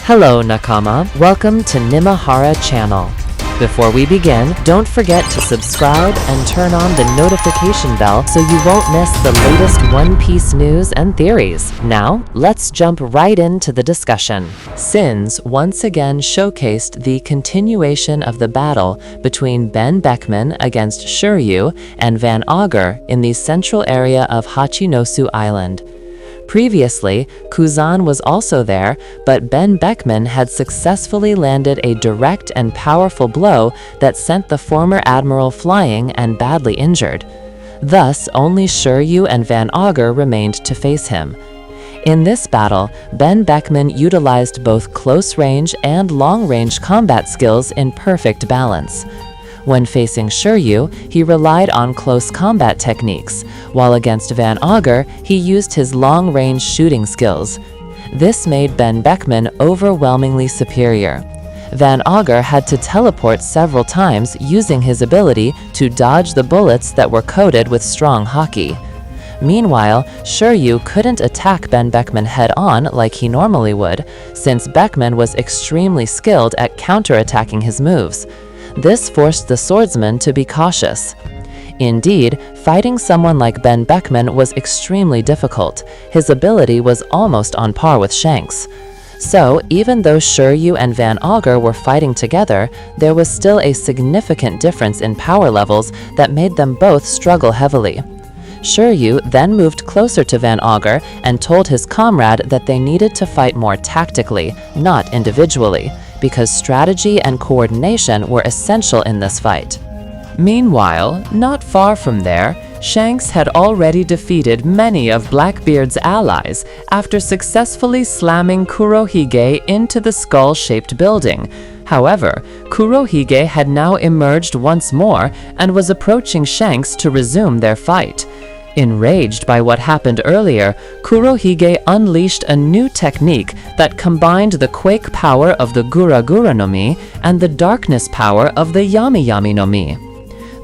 Hello Nakama, welcome to Nimehara channel. Before we begin, don't forget to subscribe and turn on the notification bell so you won't miss the latest One Piece news and theories. Now, let's jump right into the discussion. Sins once again showcased the continuation of the battle between Ben Beckman against Shiryu and Van Augur in the central area of Hachinosu Island. Previously, Kuzan was also there, but Ben Beckman had successfully landed a direct and powerful blow that sent the former admiral flying and badly injured. Thus, only Shiryu and Van Augur remained to face him. In this battle, Ben Beckman utilized both close-range and long-range combat skills in perfect balance. When facing Shiryu, he relied on close combat techniques, while against Van Augur, he used his long-range shooting skills. This made Ben Beckman overwhelmingly superior. Van Augur had to teleport several times using his ability to dodge the bullets that were coated with strong haki. Meanwhile, Shiryu couldn't attack Ben Beckman head-on like he normally would, since Beckman was extremely skilled at counterattacking his moves. This forced the swordsman to be cautious. Indeed, fighting someone like Ben Beckman was extremely difficult. His ability was almost on par with Shanks. So, even though Shiryu and Van Augur were fighting together, there was still a significant difference in power levels that made them both struggle heavily. Shiryu then moved closer to Van Augur and told his comrade that they needed to fight more tactically, not individually, because strategy and coordination were essential in this fight. Meanwhile, not far from there, Shanks had already defeated many of Blackbeard's allies after successfully slamming Kurohige into the skull-shaped building. However, Kurohige had now emerged once more and was approaching Shanks to resume their fight. Enraged by what happened earlier, Kurohige unleashed a new technique that combined the quake power of the Gura-Gura no Mi and the darkness power of the Yami-Yami no Mi.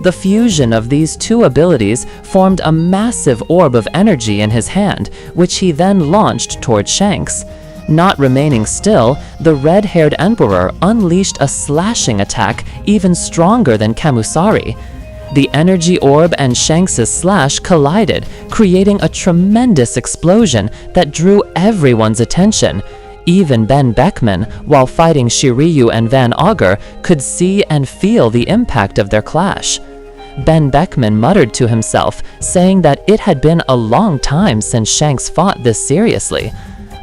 The fusion of these two abilities formed a massive orb of energy in his hand, which he then launched toward Shanks. Not remaining still, the red-haired emperor unleashed a slashing attack even stronger than Kamusari. The energy orb and Shanks' slash collided, creating a tremendous explosion that drew everyone's attention. Even Ben Beckman, while fighting Shiryu and Van Augur, could see and feel the impact of their clash. Ben Beckman muttered to himself, saying that it had been a long time since Shanks fought this seriously.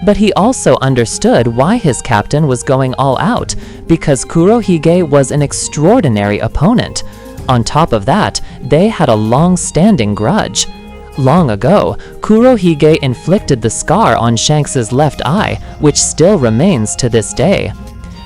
But he also understood why his captain was going all out, because Kurohige was an extraordinary opponent. On top of that, they had a long-standing grudge. Long ago, Kurohige inflicted the scar on Shanks' left eye, which still remains to this day.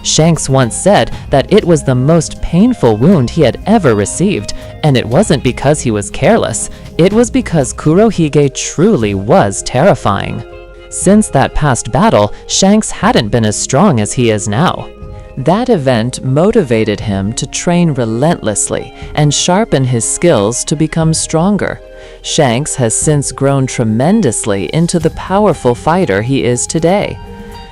Shanks once said that it was the most painful wound he had ever received, and it wasn't because he was careless, it was because Kurohige truly was terrifying. Since that past battle, Shanks hadn't been as strong as he is now. That event motivated him to train relentlessly and sharpen his skills to become stronger. Shanks has since grown tremendously into the powerful fighter he is today.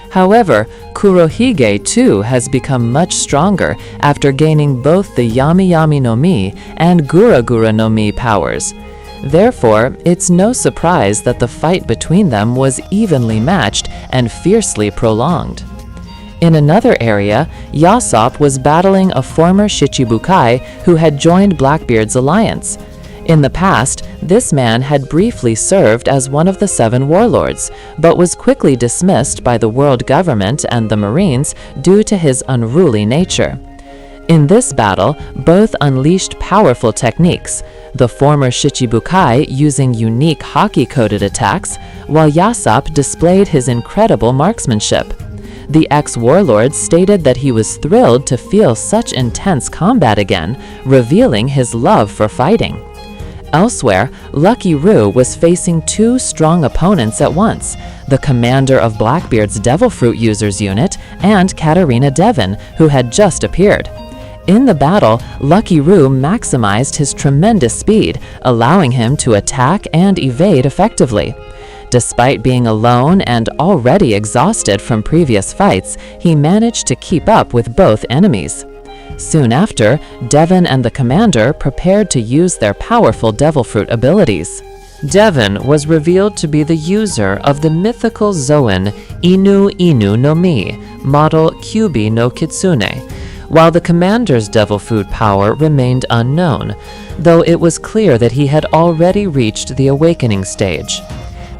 However, Kurohige too has become much stronger after gaining both the Yami-Yami no Mi and Gura-Gura no Mi powers. Therefore, it's no surprise that the fight between them was evenly matched and fiercely prolonged. In another area, Yasopp was battling a former Shichibukai who had joined Blackbeard's alliance. In the past, this man had briefly served as one of the 7 warlords, but was quickly dismissed by the world government and the Marines due to his unruly nature. In this battle, both unleashed powerful techniques, the former Shichibukai using unique haki-coded attacks, while Yasopp displayed his incredible marksmanship. The ex-warlord stated that he was thrilled to feel such intense combat again, revealing his love for fighting. Elsewhere, Lucky Roo was facing 2 strong opponents at once, the commander of Blackbeard's Devil Fruit Users unit and Katarina Devon, who had just appeared. In the battle, Lucky Roo maximized his tremendous speed, allowing him to attack and evade effectively. Despite being alone and already exhausted from previous fights, he managed to keep up with both enemies. Soon after, Devon and the commander prepared to use their powerful devil fruit abilities. Devon was revealed to be the user of the mythical Zoan Inu Inu no Mi, model Kyubi no Kitsune, while the commander's devil fruit power remained unknown, though it was clear that he had already reached the awakening stage.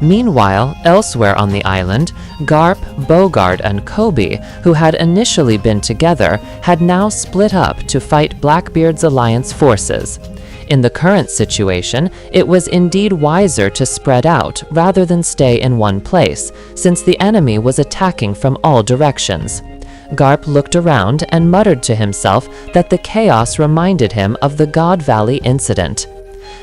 Meanwhile, elsewhere on the island, Garp, Bogard, and Kobe, who had initially been together, had now split up to fight Blackbeard's alliance forces. In the current situation, it was indeed wiser to spread out rather than stay in one place, since the enemy was attacking from all directions. Garp looked around and muttered to himself that the chaos reminded him of the God Valley incident.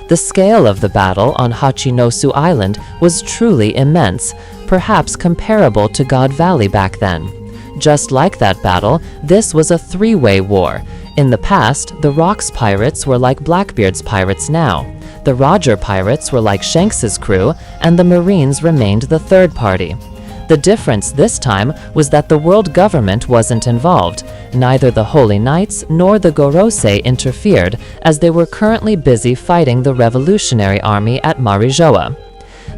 The scale of the battle on Hachinosu Island was truly immense, perhaps comparable to God Valley back then. Just like that battle, this was a three-way war. In the past, the Rocks pirates were like Blackbeard's pirates now. The Roger pirates were like Shanks's crew, and the Marines remained the third party. The difference this time was that the world government wasn't involved. Neither the Holy Knights nor the Gorosei interfered, as they were currently busy fighting the revolutionary army at Marijoa.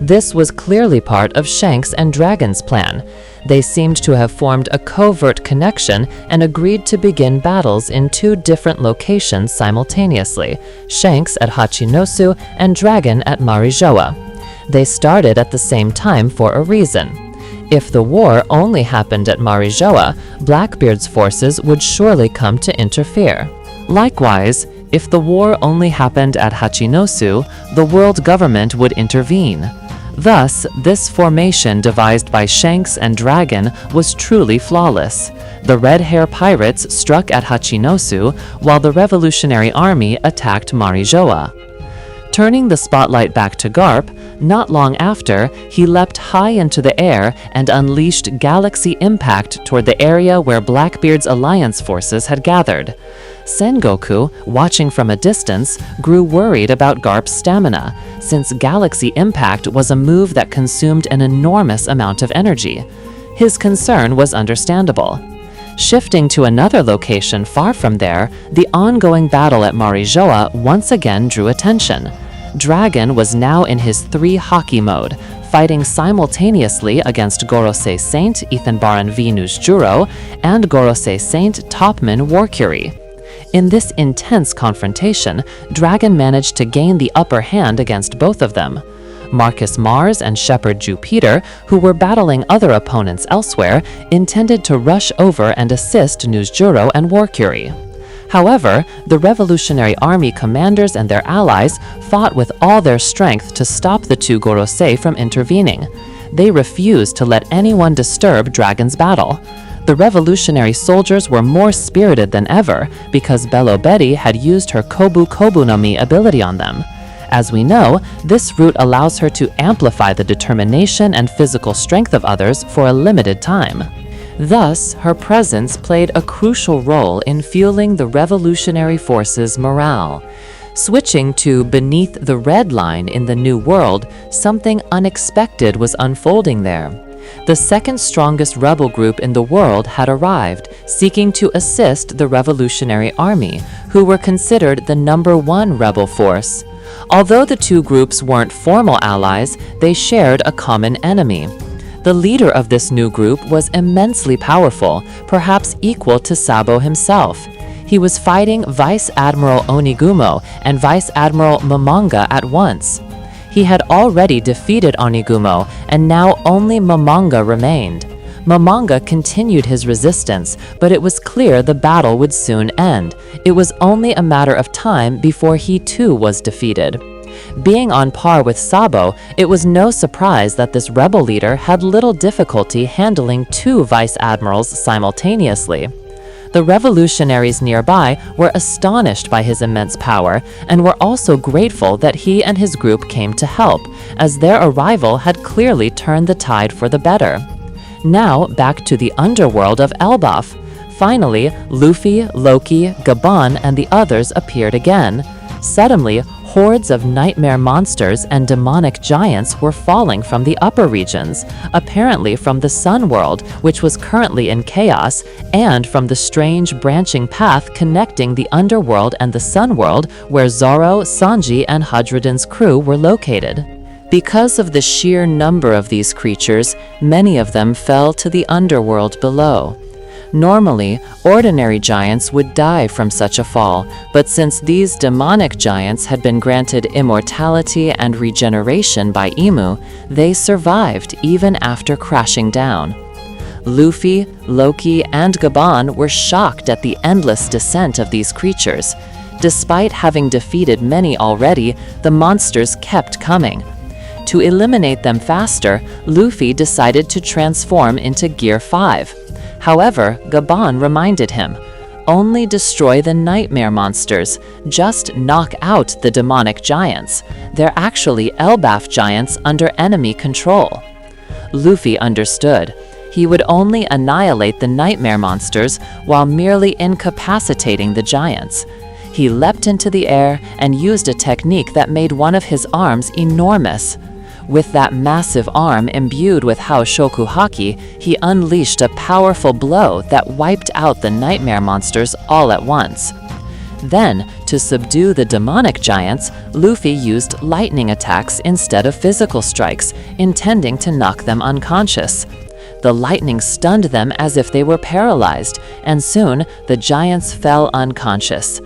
This was clearly part of Shanks and Dragon's plan. They seemed to have formed a covert connection and agreed to begin battles in two different locations simultaneously, Shanks at Hachinosu and Dragon at Marijoa. They started at the same time for a reason. If the war only happened at Marijoa, Blackbeard's forces would surely come to interfere. Likewise, if the war only happened at Hachinosu, the world government would intervene. Thus, this formation devised by Shanks and Dragon was truly flawless. The Red Hair Pirates struck at Hachinosu, while the Revolutionary Army attacked Marijoa. Turning the spotlight back to Garp, not long after, he leapt high into the air and unleashed Galaxy Impact toward the area where Blackbeard's alliance forces had gathered. Sengoku, watching from a distance, grew worried about Garp's stamina, since Galaxy Impact was a move that consumed an enormous amount of energy. His concern was understandable. Shifting to another location far from there, the ongoing battle at Marijoa once again drew attention. Dragon was now in his 3 hockey mode, fighting simultaneously against Gorosei Saint Ethanbaran Venus Juro and Gorosei Saint Topman Warcury. In this intense confrontation, Dragon managed to gain the upper hand against both of them. Marcus Mars and Shepherd Jupiter, who were battling other opponents elsewhere, intended to rush over and assist Nuzjuro and Warcury. However, the Revolutionary Army commanders and their allies fought with all their strength to stop the two Gorosei from intervening. They refused to let anyone disturb Dragon's battle. The revolutionary soldiers were more spirited than ever because Bello Betty had used her Kobu Kobu no Mi ability on them. As we know, this route allows her to amplify the determination and physical strength of others for a limited time. Thus, her presence played a crucial role in fueling the revolutionary forces' morale. Switching to Beneath the Red Line in the New World, something unexpected was unfolding there. The second strongest rebel group in the world had arrived, seeking to assist the Revolutionary Army, who were considered the #1 rebel force. Although the two groups weren't formal allies, they shared a common enemy. The leader of this new group was immensely powerful, perhaps equal to Sabo himself. He was fighting Vice Admiral Onigumo and Vice Admiral Momonga at once. He had already defeated Onigumo, and now only Momonga remained. Momonga continued his resistance, but it was clear the battle would soon end. It was only a matter of time before he too was defeated. Being on par with Sabo, it was no surprise that this rebel leader had little difficulty handling 2 vice admirals simultaneously. The revolutionaries nearby were astonished by his immense power and were also grateful that he and his group came to help, as their arrival had clearly turned the tide for the better. Now, back to the underworld of Elbaf. Finally, Luffy, Loki, Gabon, and the others appeared again. Suddenly, Hordes of nightmare monsters and demonic giants were falling from the upper regions, apparently from the Sun World, which was currently in chaos, and from the strange branching path connecting the underworld and the Sun World, where Zoro, Sanji, and Hadruden's crew were located. Because of the sheer number of these creatures, many of them fell to the underworld below. Normally, ordinary giants would die from such a fall, but since these demonic giants had been granted immortality and regeneration by Imu, they survived even after crashing down. Luffy, Loki, and Gaban were shocked at the endless descent of these creatures. Despite having defeated many already, the monsters kept coming. To eliminate them faster, Luffy decided to transform into Gear 5. However, Gaban reminded him, "Only destroy the nightmare monsters, just knock out the demonic giants. They're actually Elbaf giants under enemy control." Luffy understood. He would only annihilate the nightmare monsters while merely incapacitating the giants. He leapt into the air and used a technique that made one of his arms enormous. With that massive arm imbued with Haoshoku Haki, he unleashed a powerful blow that wiped out the nightmare monsters all at once. Then, to subdue the demonic giants, Luffy used lightning attacks instead of physical strikes, intending to knock them unconscious. The lightning stunned them as if they were paralyzed, and soon the giants fell unconscious.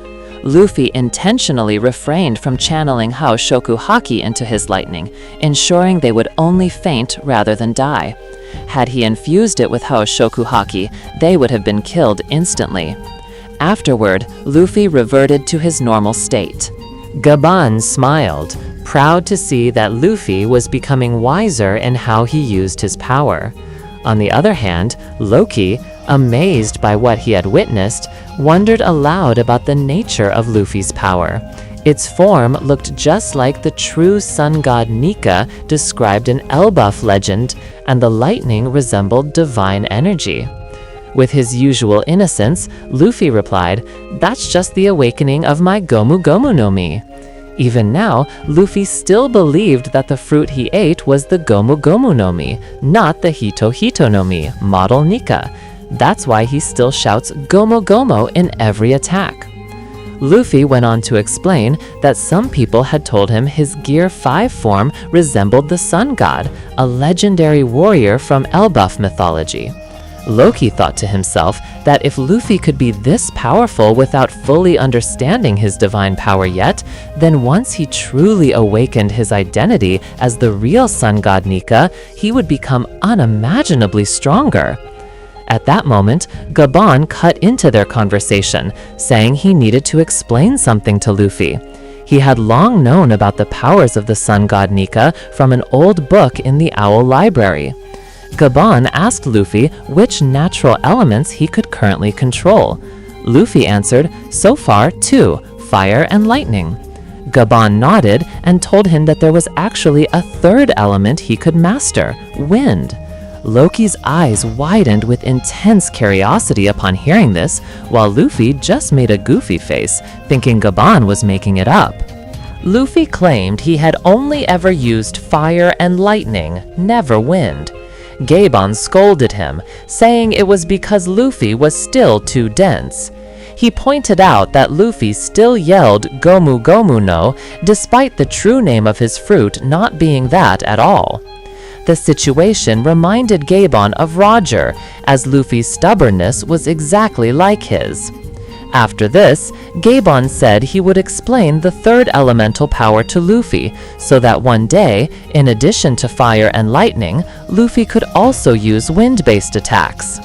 Luffy intentionally refrained from channeling Haoshoku Haki into his lightning, ensuring they would only faint rather than die. Had he infused it with Haoshoku Haki, they would have been killed instantly. Afterward, Luffy reverted to his normal state. Gaban smiled, proud to see that Luffy was becoming wiser in how he used his power. On the other hand, Loki, amazed by what he had witnessed, wondered aloud about the nature of Luffy's power. Its form looked just like the true sun god Nika described in Elbaf legend, and the lightning resembled divine energy. With his usual innocence, Luffy replied, "That's just the awakening of my Gomu Gomu no Mi." Even now, Luffy still believed that the fruit he ate was the Gomu Gomu no Mi, not the Hito Hito no Mi, model Nika. That's why he still shouts Gomu Gomu in every attack. Luffy went on to explain that some people had told him his Gear 5 form resembled the Sun God, a legendary warrior from Elbaf mythology. Loki thought to himself that if Luffy could be this powerful without fully understanding his divine power yet, then once he truly awakened his identity as the real Sun God Nika, he would become unimaginably stronger. At that moment, Gaban cut into their conversation, saying he needed to explain something to Luffy. He had long known about the powers of the Sun God Nika from an old book in the Owl Library. Gaban asked Luffy which natural elements he could currently control. Luffy answered, "So far, 2, fire and lightning." Gaban nodded and told him that there was actually a third element he could master, wind. Loki's eyes widened with intense curiosity upon hearing this, while Luffy just made a goofy face, thinking Gaban was making it up. Luffy claimed he had only ever used fire and lightning, never wind. Gaban scolded him, saying it was because Luffy was still too dense. He pointed out that Luffy still yelled Gomu Gomu no, despite the true name of his fruit not being that at all. The situation reminded Gaban of Roger, as Luffy's stubbornness was exactly like his. After this, Gaban said he would explain the third elemental power to Luffy, so that one day, in addition to fire and lightning, Luffy could also use wind-based attacks.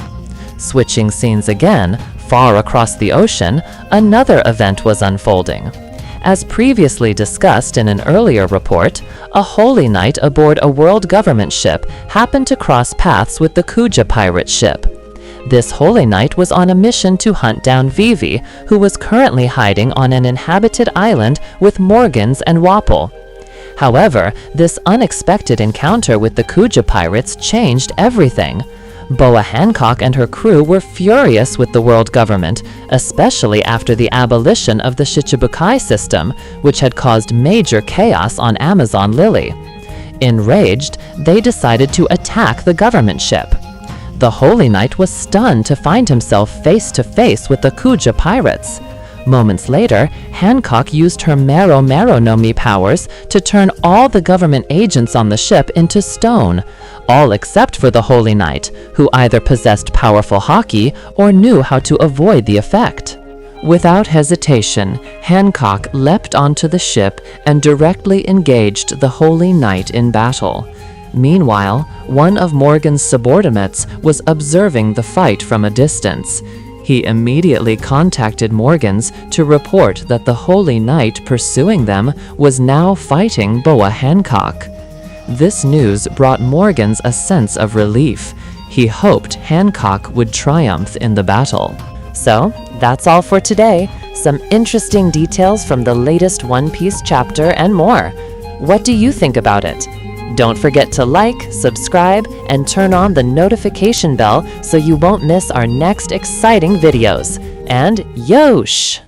Switching scenes again, far across the ocean, another event was unfolding. As previously discussed in an earlier report, a holy knight aboard a world government ship happened to cross paths with the Kuja pirate ship. This holy knight was on a mission to hunt down Vivi, who was currently hiding on an inhabited island with Morgans and Wapol. However, this unexpected encounter with the Kuja pirates changed everything. Boa Hancock and her crew were furious with the world government, especially after the abolition of the Shichibukai system, which had caused major chaos on Amazon Lily. Enraged, they decided to attack the government ship. The Holy Knight was stunned to find himself face to face with the Kuja pirates. Moments later, Hancock used her Mero Mero no Mi powers to turn all the government agents on the ship into stone, all except for the Holy Knight, who either possessed powerful haki or knew how to avoid the effect. Without hesitation, Hancock leapt onto the ship and directly engaged the Holy Knight in battle. Meanwhile, one of Morgan's subordinates was observing the fight from a distance. He immediately contacted Morgan's to report that the Holy Knight pursuing them was now fighting Boa Hancock. This news brought Morgan's a sense of relief. He hoped Hancock would triumph in the battle. So, that's all for today. Some interesting details from the latest One Piece chapter and more. What do you think about it? Don't forget to like, subscribe, and turn on the notification bell so you won't miss our next exciting videos. And Yosh!